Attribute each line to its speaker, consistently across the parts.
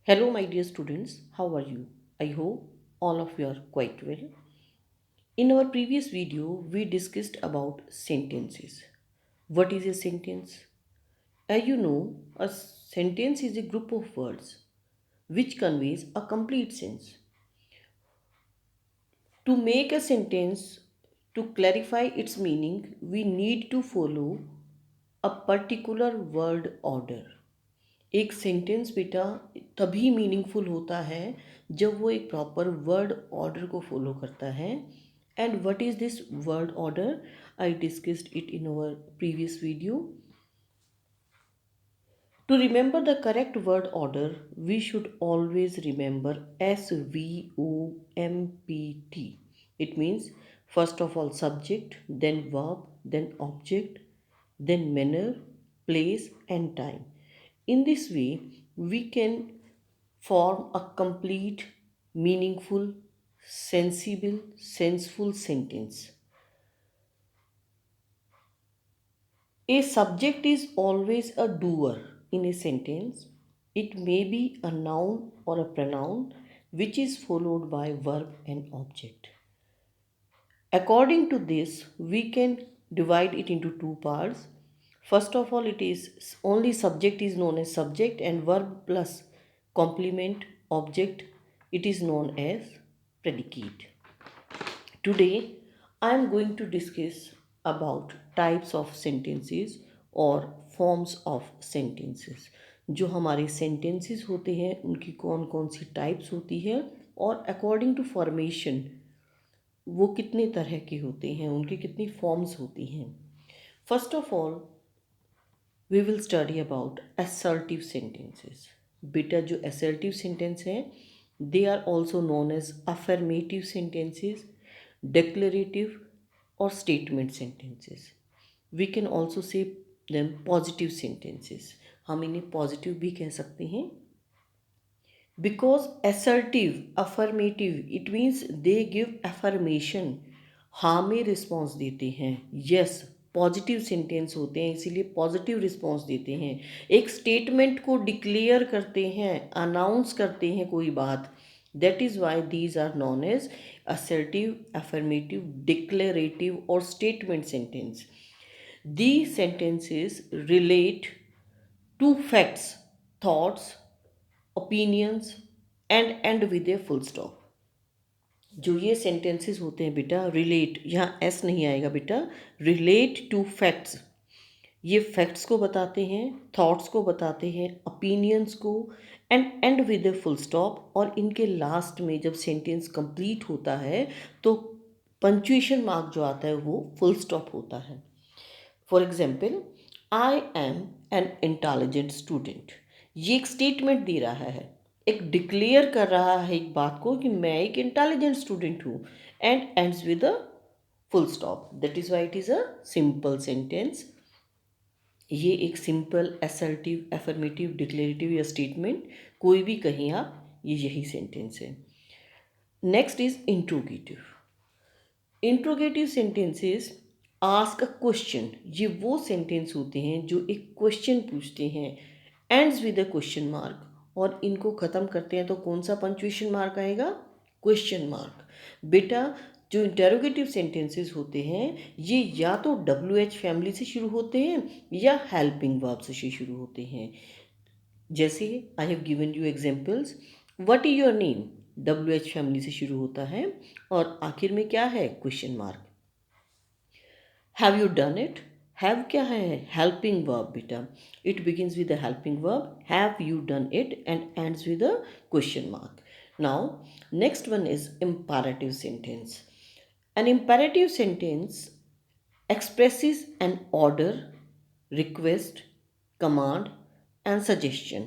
Speaker 1: Hello, my dear students. How are you? I hope all of you are quite well. In our previous video, we discussed about sentences. What is a sentence? As you know, a sentence is a group of words which conveys a complete sense. To make a sentence, to clarify its meaning, we need to follow a particular word order. एक sentence बेटा तभी meaningful होता है जब वो एक proper word order को follow करता है. And what is this word order? I discussed it in our previous video. To remember the correct word order, we should always remember SVOMPT. It means first of all subject, then verb, then object, then manner, place, and time. In this way, we can form a complete, meaningful, sensible, senseful sentence. A subject is always a doer in a sentence. It may be a noun or a pronoun which is followed by verb and object. According to this, we can divide it into two parts. First of all, it is only subject is known as subject, and verb plus complement object, it is known as predicate. Today, I am going to discuss about types of sentences और forms of sentences. जो हमारे sentences होते हैं उनकी कौन कौन सी types होती है और according to formation वो कितने तरह के होते हैं, उनकी कितनी forms होती हैं. First of all, we will study about assertive sentences. बेटा जो assertive sentence हैं they are also known as affirmative sentences, declarative or statement sentences. We can also say them positive sentences. हम इन्हें positive भी कह सकते हैं. Because assertive, affirmative, it means they give affirmation. हाँ में रिस्पॉन्स देते हैं. यस, पॉजिटिव सेंटेंस होते हैं इसीलिए पॉजिटिव रिस्पॉन्स देते हैं. एक स्टेटमेंट को डिक्लेयर करते हैं, अनाउंस करते हैं कोई बात. That is why these are known as assertive, affirmative, declarative or statement sentence. These sentences relate to facts, thoughts, opinions and end with a full stop. जो ये सेंटेंसेस होते हैं बेटा रिलेट, यहाँ एस नहीं आएगा बेटा, रिलेट टू फैक्ट्स. ये फैक्ट्स को बताते हैं, थॉट्स को बताते हैं, ओपिनियंस को, and and with a full stop. और इनके लास्ट में जब सेंटेंस कंप्लीट होता है तो पंक्चुएशन मार्क जो आता है वो फुल स्टॉप होता है. For example, I am an intelligent student. ये एक स्टेटमेंट दे रहा है, एक डिक्लेयर कर रहा है एक बात को कि मैं एक इंटेलिजेंट स्टूडेंट हूँ, and ends with a full stop. That is why it is a simple sentence. ये एक सिंपल असर्टिव, एफर्मेटिव, डिक्लेरेटिव या स्टेटमेंट कोई भी कहें आप, ये यही सेंटेंस है. Next is interrogative. Interrogative sentences ask a question. ये वो सेंटेंस होते हैं जो एक क्वेश्चन पूछते हैं, ends with a question mark, और इनको ख़त्म करते हैं तो कौन सा पंक्चुएशन मार्क आएगा? Question mark. बेटा जो इंटेरोगेटिव सेंटेंसेस होते हैं ये या तो WH फैमिली से शुरू होते हैं या हेल्पिंग वर्ब से शुरू होते हैं. जैसे I have given you examples. What is your name? WH family से शुरू होता है और आखिर में क्या है? Question mark. Have you done it? Have क्या है? हेल्पिंग वर्ब बेटा. It begins with the helping verb. Have you done it and ends with a question mark. Now next one is imperative sentence. An imperative sentence expresses an order, request, command and suggestion.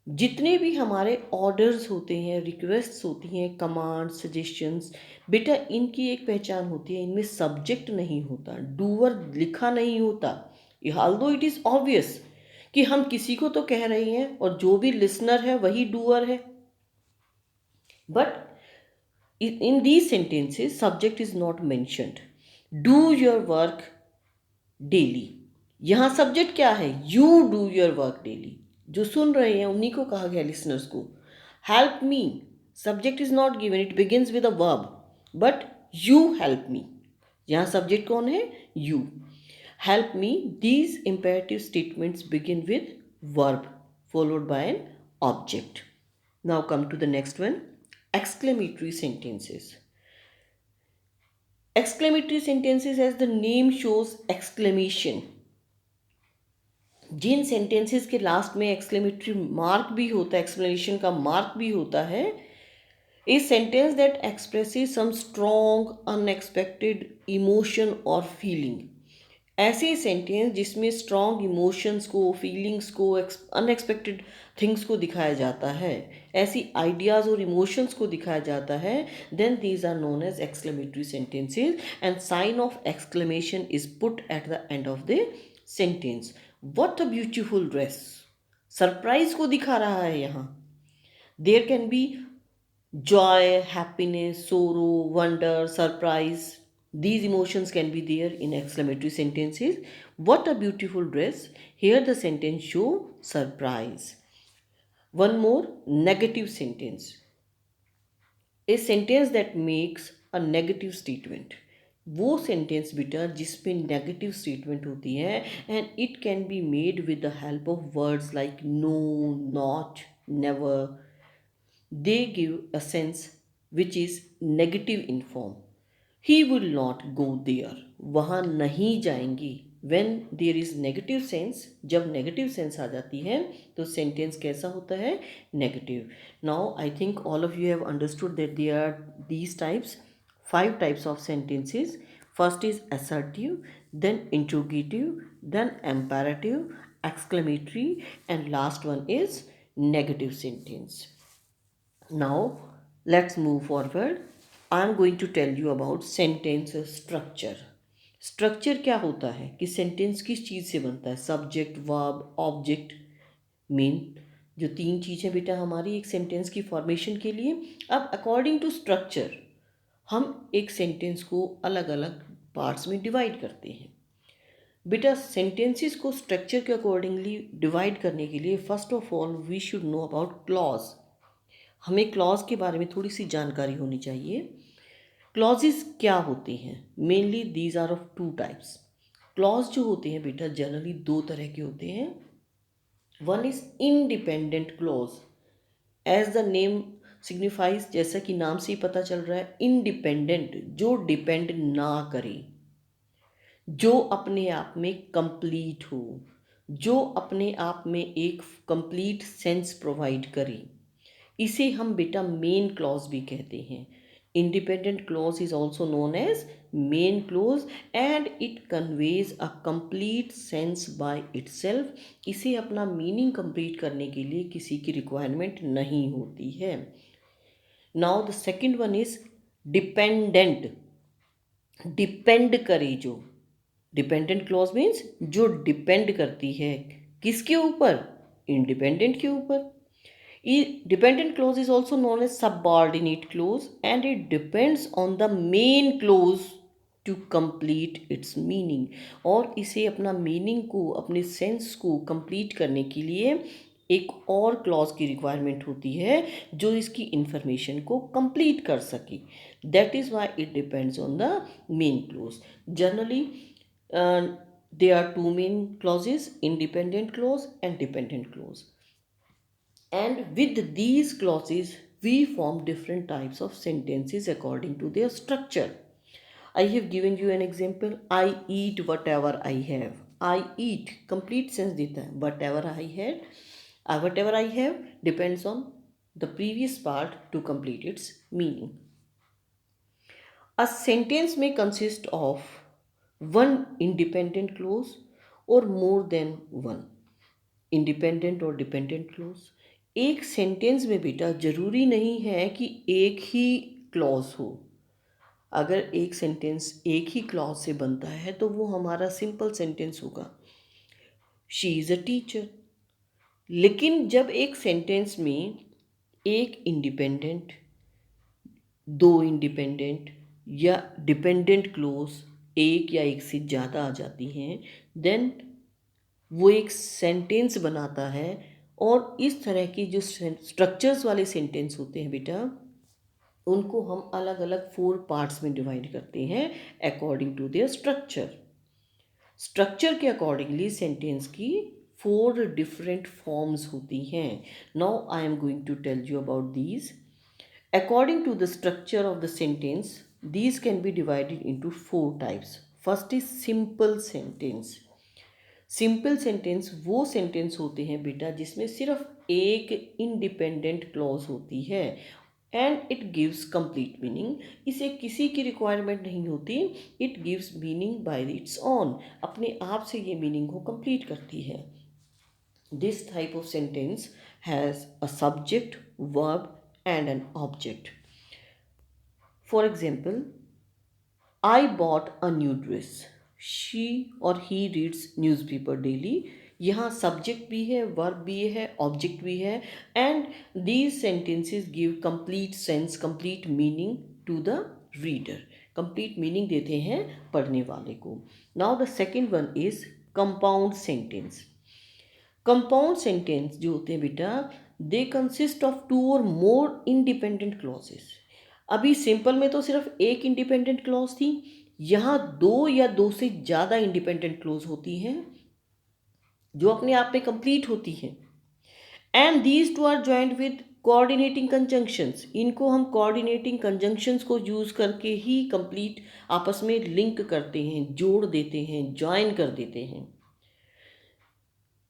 Speaker 1: जितने भी हमारे orders होते हैं, requests होती हैं, command, suggestions, बेटा इनकी एक पहचान होती है, इनमें सब्जेक्ट नहीं होता, डूअर लिखा नहीं होता. ऑल्दो इट इज़ ऑब्वियस कि हम किसी को तो कह रहे हैं और जो भी लिसनर है वही डूअर है. But in these sentences subject is not mentioned. Do your work daily. यहाँ सब्जेक्ट क्या है? You do your work daily. जो सुन रहे हैं उन्हीं को कहा गया, लिसनर्स को। Help me, subject is not given, it begins with a verb, but you help me, यहाँ सब्जेक्ट कौन है? You. Help me, these imperative statements begin with verb followed by an object. Now come to the next one, exclamatory sentences. Exclamatory sentences, as the name shows, exclamation. जिन sentences के last में exclamatory mark भी होता है, explanation का mark भी होता है, a sentence that expresses some strong unexpected emotion और फीलिंग। ऐसे सेंटेंस जिसमें स्ट्रॉन्ग इमोशंस को, फीलिंग्स को, अनएक्सपेक्टेड थिंग्स को दिखाया जाता है, ऐसी आइडियाज़ और इमोशंस को दिखाया जाता है, then these are known as exclamatory sentences and sign of exclamation is put at the end of the sentence. What a beautiful dress, surprise को दिखा रहा है यहाँ। There can be joy, happiness, sorrow, wonder, surprise. These emotions can be there in exclamatory sentences. What a beautiful dress. Here the sentence show surprise. One more, negative sentence. A sentence that makes a negative statement. वो sentence बेटा जिसमें negative statement होती है, and it can be made with the help of words like no, not, never. They give a sense which is negative in form. He will not go there. वहाँ नहीं जाएंगी. When there is negative sense, जब negative sense आ जाती है तो sentence कैसा होता है? Negative. Now I think all of you have understood that there are these types, 5 types of sentences. First is assertive, then interrogative, then imperative, exclamatory, and last one is negative sentence. Now let's move forward. I am going to tell you about sentence structure. Structure क्या होता है कि sentence किस चीज़ से बनता है? Subject, verb, object, main, जो 3 चीज़ें बेटा हमारी एक सेंटेंस की फॉर्मेशन के लिए। अब अकॉर्डिंग टू स्ट्रक्चर हम एक सेंटेंस को अलग अलग पार्ट्स में डिवाइड करते हैं। बेटा सेंटेंसेस को स्ट्रक्चर के अकॉर्डिंगली डिवाइड करने के लिए first of all we should know about clause. हमें क्लॉज के बारे में थोड़ी सी जानकारी होनी चाहिए। क्लॉजेस क्या होते हैं? Mainly these are of 2 types. Clause जो होते हैं बेटा जनरली 2 तरह के होते हैं। One is independent clause, as the name signifies, जैसा कि नाम से ही पता चल रहा है, इंडिपेंडेंट, जो डिपेंड ना करे, जो अपने आप में कंप्लीट हो, जो अपने आप में एक कंप्लीट सेंस प्रोवाइड करे। इसे हम बेटा मेन क्लॉज भी कहते हैं। Independent clause is also known as main clause and it conveys a complete sense by itself. इसे अपना मीनिंग कंप्लीट करने के लिए किसी की रिक्वायरमेंट नहीं होती है। Now the second one is dependent, depend करे जो। डिपेंडेंट क्लॉज मीन्स जो डिपेंड करती है किसके ऊपर? इंडिपेंडेंट के ऊपर। Dependent clause is also known as subordinate clause and it depends on the main clause to complete its meaning. और इसे अपना मीनिंग को, अपने सेंस को कंप्लीट करने के लिए एक और क्लॉज की रिक्वायरमेंट होती है जो इसकी इंफॉर्मेशन को कंप्लीट कर सके। That is why it depends on the main clause. Generally there are 2 main clauses, independent clause and dependent clause. And with these clauses we form different types of sentences according to their structure. I have given you an example. I eat whatever I have. I eat complete sense देता है। whatever I had, whatever I have depends on the previous part to complete its meaning. A sentence may consist of one independent clause or more than one independent और dependent clause. एक sentence में बेटा ज़रूरी नहीं है कि एक ही clause हो। अगर एक सेंटेंस एक ही क्लॉज से बनता है तो वो हमारा सिंपल सेंटेंस होगा, शी इज़ अ टीचर। लेकिन जब एक सेंटेंस में एक इंडिपेंडेंट, 2 इंडिपेंडेंट या डिपेंडेंट क्लॉज एक या एक से ज़्यादा आ जाती हैं, देन वो एक सेंटेंस बनाता है और इस तरह की जो स्ट्रक्चर्स वाले सेंटेंस होते हैं बेटा, उनको हम अलग अलग 4 पार्ट्स में डिवाइड करते हैं according to their structure. Structure के अकॉर्डिंगली सेंटेंस की 4 डिफरेंट फॉर्म्स होती हैं। Now I am going to tell you about these. According to the structure of the sentence, these can be divided into 4 types. First is simple sentence. Simple sentence वो sentence होते हैं बेटा जिसमें सिर्फ एक independent clause होती है and it gives complete meaning. इसे किसी की रिक्वायरमेंट नहीं होती, it gives meaning bye its own, अपने आप से ये मीनिंग को कंप्लीट करती है। This type of sentence has a subject, verb and an object. For example, I bought a new dress. She or he reads newspaper daily. यहाँ subject भी है, वर्ब भी है, ऑब्जेक्ट भी है, and these sentences give complete sense, complete meaning to the reader. Complete meaning देते हैं पढ़ने वाले को। Now the second one is compound sentence. Compound sentence जो होते हैं बेटा, दे कंसिस्ट ऑफ 2 और मोर इंडिपेंडेंट क्लॉजेस। अभी सिंपल में तो सिर्फ एक इंडिपेंडेंट क्लॉज थी, यहाँ 2 या 2 से ज़्यादा इंडिपेंडेंट क्लॉज होती हैं जो अपने आप में कंप्लीट होती हैं। And these two are joined with coordinating conjunctions. इनको हम कोऑर्डिनेटिंग कंजंक्शंस को यूज़ करके ही कंप्लीट आपस में लिंक करते हैं, जोड़ देते हैं, ज्वाइन कर देते हैं।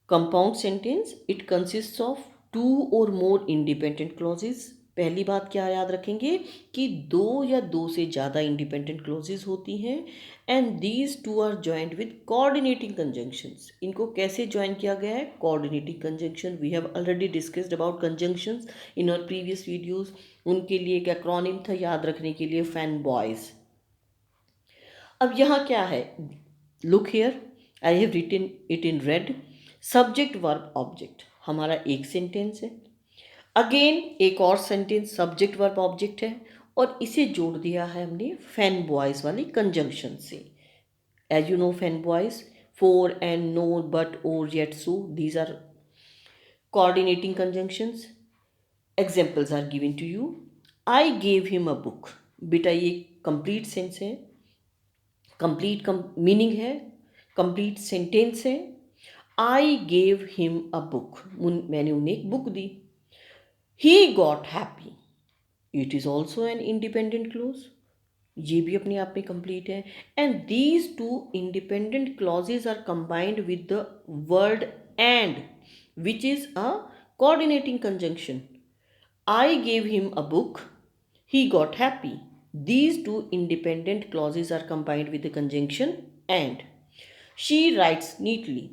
Speaker 1: Compound sentence, it consist of 2 और मोर इंडिपेंडेंट क्लॉजेस। पहली बात क्या याद रखेंगे कि 2 या 2 से ज़्यादा इंडिपेंडेंट क्लॉजेस होती हैं and these two are joined with coordinating conjunctions. इनको कैसे ज्वाइन किया गया है? Coordinating conjunction. We have already discussed about conjunctions in our previous videos. उनके लिए एक एक्रोनिम था याद रखने के लिए, फैन बॉयज। अब यहाँ क्या है? Look here, I have written it in red. Subject, verb, object हमारा एक सेंटेंस है। अगेन एक और सेंटेंस सब्जेक्ट, वर्ब, ऑब्जेक्ट है और इसे जोड़ दिया है हमने फैन बॉयज वाली कंजंक्शन से। As you know fan boys, for, and, nor, but, or, yet, so, these are coordinating conjunctions. Examples are given to you. I gave him a book. बेटा ये कंप्लीट सेंस है, complete meaning है, complete sentence है। I gave him a book, मैंने उन्हें एक book दी। He got happy, it is also an independent clause, ये भी अपने आप में कंप्लीट है। And these 2 independent clauses are combined with the word and, which is a coordinating conjunction. I gave him a book, he got happy. These 2 independent clauses are combined with the conjunction and. She writes neatly,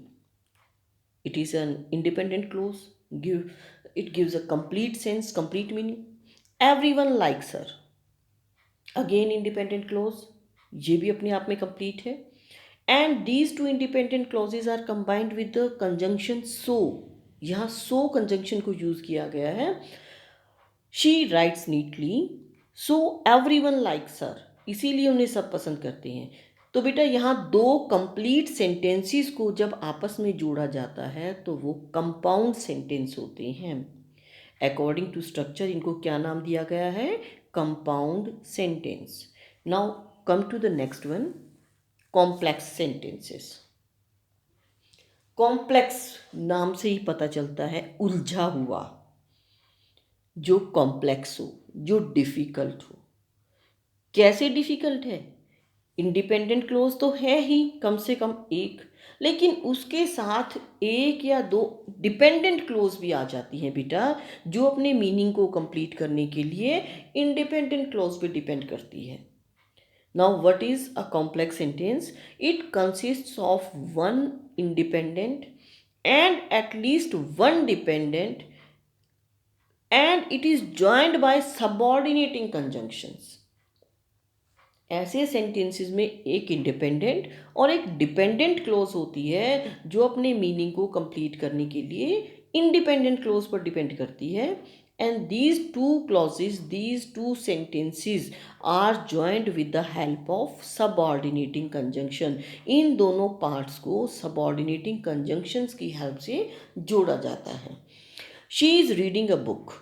Speaker 1: it is an independent clause, it gives a complete sense, complete meaning. Everyone likes her, again independent clause, ये भी अपने आप में complete है। And these 2 independent clauses are combined with the conjunction so, यहाँ so conjunction को use किया गया है। She writes neatly, so everyone likes her, इसीलिए उन्हें सब पसंद करते हैं। तो बेटा यहाँ 2 कंप्लीट सेंटेंसेस को जब आपस में जोड़ा जाता है तो वो कंपाउंड सेंटेंस होते हैं। अकॉर्डिंग टू स्ट्रक्चर इनको क्या नाम दिया गया है? Compound sentence. Now come to the next one, complex sentences. Complex नाम से ही पता चलता है उलझा हुआ, जो कॉम्प्लेक्स हो, जो डिफ़िकल्ट हो। कैसे डिफ़िकल्ट है? इंडिपेंडेंट क्लोज तो है ही कम से कम एक, लेकिन उसके साथ 1 या 2 डिपेंडेंट क्लोज भी आ जाती हैं बेटा, जो अपने मीनिंग को कंप्लीट करने के लिए इंडिपेंडेंट क्लोज पे डिपेंड करती है। Now what is a complex sentence? It consists of 1 independent and at least 1 dependent and it is joined by subordinating conjunctions. ऐसे सेंटेंसेस में एक इंडिपेंडेंट और एक डिपेंडेंट क्लोज होती है जो अपने मीनिंग को कंप्लीट करने के लिए इंडिपेंडेंट क्लोज पर डिपेंड करती है। And these 2 clauses, these 2 sentences are joined with the help of subordinating conjunction. इन दोनों पार्ट्स को subordinating conjunctions की हेल्प से जोड़ा जाता है। She is reading a book.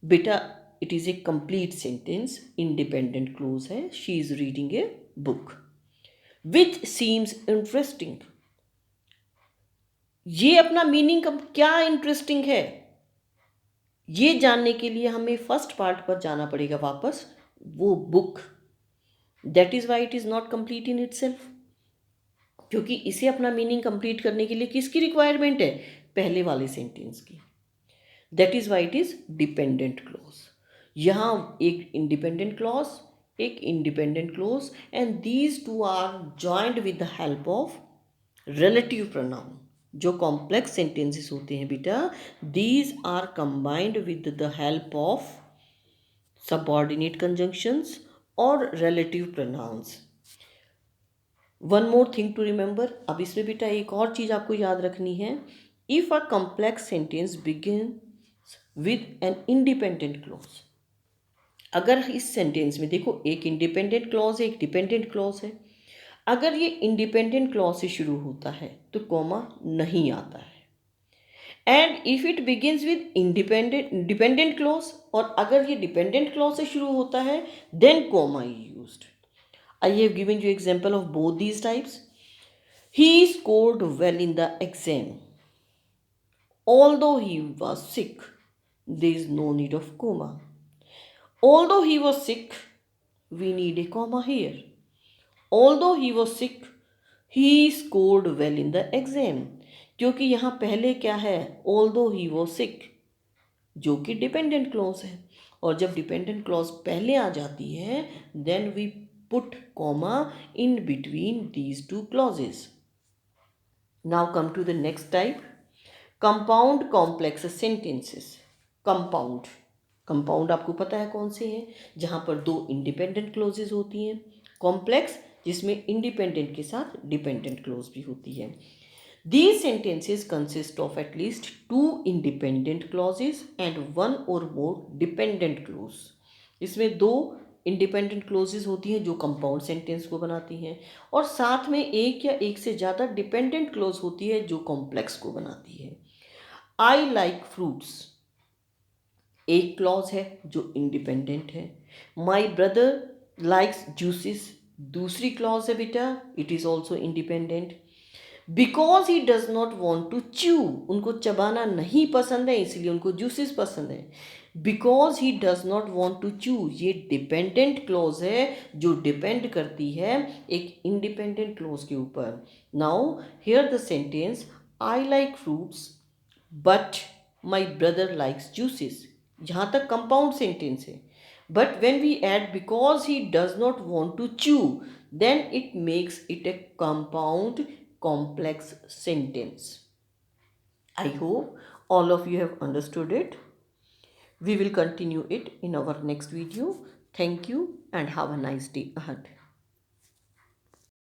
Speaker 1: बेटा, it is a complete sentence, independent clause है। She is reading a book which seems interesting. ये अपना मीनिंग क्या इंटरेस्टिंग है, ये जानने के लिए हमें फर्स्ट पार्ट पर जाना पड़ेगा वापस, वो book. That is why it is not complete in itself, क्योंकि इसे अपना मीनिंग कंप्लीट करने के लिए किसकी रिक्वायरमेंट है, पहले वाले सेंटेंस की। That is why it is dependent clause. यहाँ एक इंडिपेंडेंट क्लॉज, एक independent clause, and these two are joined with the help of relative pronoun. जो कॉम्प्लेक्स सेंटेंसेस होते हैं बेटा, these are combined with the help of subordinate conjunctions और relative pronouns. One more thing to remember, अब इसमें बेटा एक और चीज़ आपको याद रखनी है। If a complex sentence begin with an independent clause, अगर इस सेंटेंस में देखो एक इंडिपेंडेंट क्लॉज है, एक डिपेंडेंट क्लॉज है, अगर ये इंडिपेंडेंट क्लॉज से शुरू होता है तो कॉमा नहीं आता है। And if it begins with independent dependent clause, और अगर ये डिपेंडेंट क्लॉज से शुरू होता है then comma is used. I have given you example of both these types. He scored well in the exam. Although he was sick, there is no need of comma. Although he was sick, we need a comma here. Although he was sick, he scored well in the exam. क्योंकि यहाँ पहले क्या है, although he was sick, जो कि dependent clause है, और जब डिपेंडेंट क्लॉज पहले आ जाती है then we put comma in between these two clauses. Now come to the next type, compound complex sentences. Compound, compound आपको पता है कौन से हैं, जहाँ पर दो इंडिपेंडेंट क्लॉजेज होती हैं। कॉम्प्लेक्स जिसमें इंडिपेंडेंट के साथ डिपेंडेंट क्लॉज भी होती है। These sentences consist of at least two independent clauses and one or more dependent clause. इसमें दो इंडिपेंडेंट क्लोजेज होती हैं जो कंपाउंड सेंटेंस को बनाती हैं, और साथ में एक या एक से ज़्यादा डिपेंडेंट क्लोज होती है जो कॉम्प्लेक्स को बनाती है। आई लाइक फ्रूट्स, एक क्लॉज है जो इंडिपेंडेंट है। माई ब्रदर लाइक्स जूसेस, दूसरी क्लॉज है बेटा, it is also independent. Because he does not want to chew, उनको चबाना नहीं पसंद है इसलिए उनको जूसेस पसंद है। Because he does not want to chew, ये डिपेंडेंट क्लॉज है जो डिपेंड करती है एक इंडिपेंडेंट क्लॉज के ऊपर। Now here the sentence, I like fruits but my brother likes juices, यहाँ तक कंपाउंड सेंटेंस है। But when we add because he does not want to chew, then it makes it a compound complex sentence. I hope all of you have understood it. We will continue it in our next video. Thank you and have a nice day ahead.